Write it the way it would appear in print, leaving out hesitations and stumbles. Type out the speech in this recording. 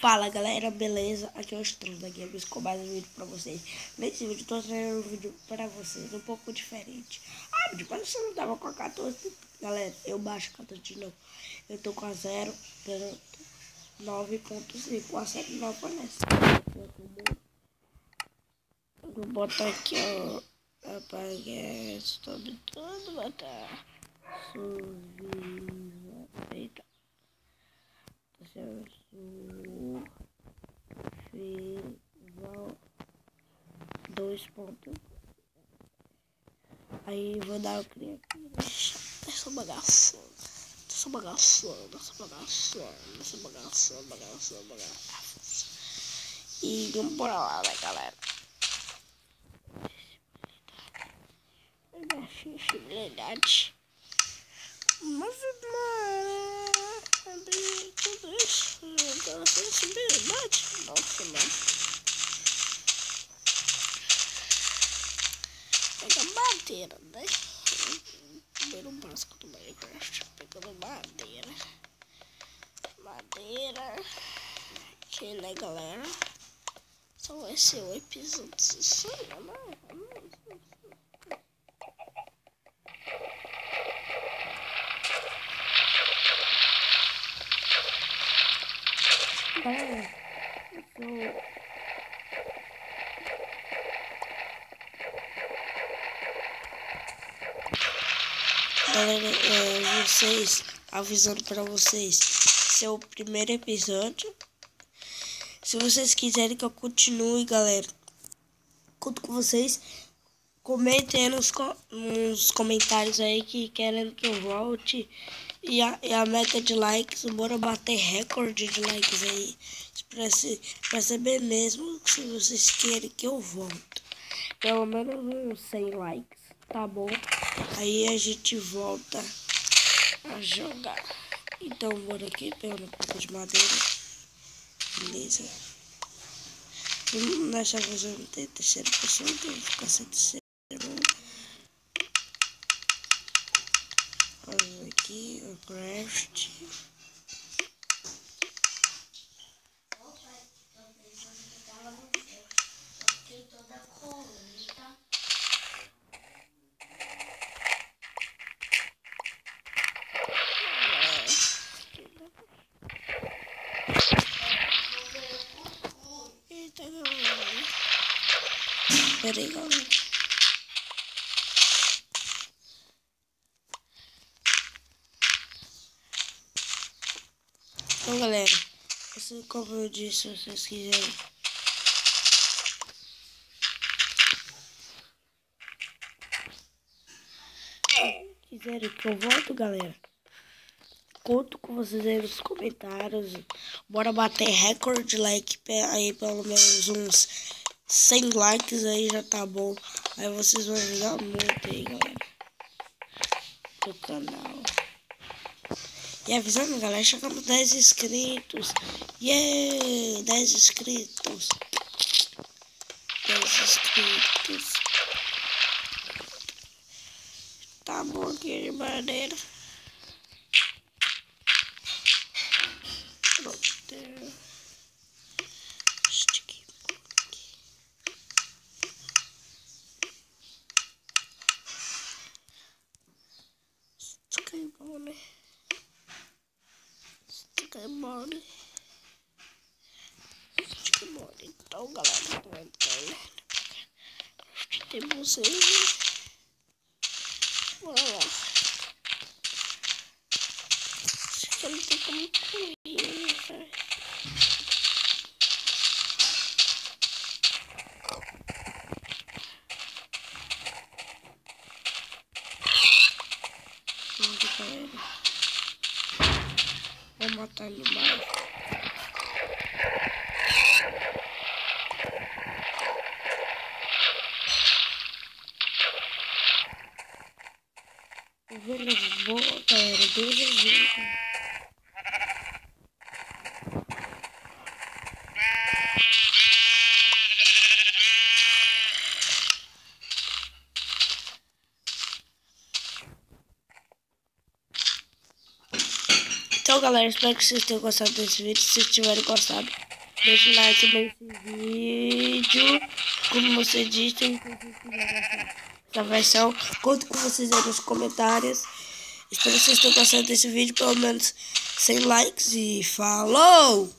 Fala galera, beleza? Aqui é o Struz da Games com mais um vídeo pra vocês. Nesse vídeo tô trazendo um vídeo pra vocês um pouco diferente. Mas você não tava com a 14. Galera, eu baixo a 14 de novo. Eu tô com a 0.9.5. A série não aparece. Eu vou botar aqui, ó. Apagar sobre tudo, botar suviva. Eita. Survival 2 pontos. Aí vou dar o clique. Essa bagaça. E vamos bora lá, né, galera? Acessibilidade. Mas tudo isso. Acessibilidade. Nossa, mano. Pega madeira, né? Primeiro básico do Minecraft. Pegando madeira. Que né, galera? Só vai ser o episódio 60, né? Galera, vocês, avisando pra vocês, esse é o primeiro episódio. Se vocês quiserem que eu continue, galera, conto com vocês. Comentem aí nos comentários aí que querem que eu volte. E a meta de likes, bora bater recorde de likes aí. Pra saber mesmo se vocês querem que eu volte. Pelo menos uns 100 likes, tá bom? Aí a gente volta a jogar. Então bora aqui, pegando um pouco de madeira. Beleza. Nessa vez eu não tenho terceira pessoa, então eu vou ficar sem terceira. Fazer aqui o craft. Eita, galera. Pera aí, galera. Então, galera, assim como eu disse, se vocês quiserem que eu volto, galera, conto com vocês aí nos comentários. Bora bater recorde de like aí, pelo menos uns 100 likes aí já tá bom. Aí vocês vão ajudar muito aí, galera, do canal. E avisando, galera, chegamos 10 inscritos. Yeah! 10 inscritos. 10 inscritos. Tá bom aqui de maneira. Pronto. Sticky block. Sticky block. Então, galera, temos aí. Bora lá. Acho que não tem como correr, sabe? Vou matar ele mais. Vou, galera, beleza. Então, galera, espero que vocês tenham gostado desse vídeo. Se tiverem gostado, Deixe like nesse vídeo. Como você disse, essa versão. Conto com vocês aí nos comentários. Espero que vocês tenham gostado desse vídeo. Pelo menos 100 likes. E falou!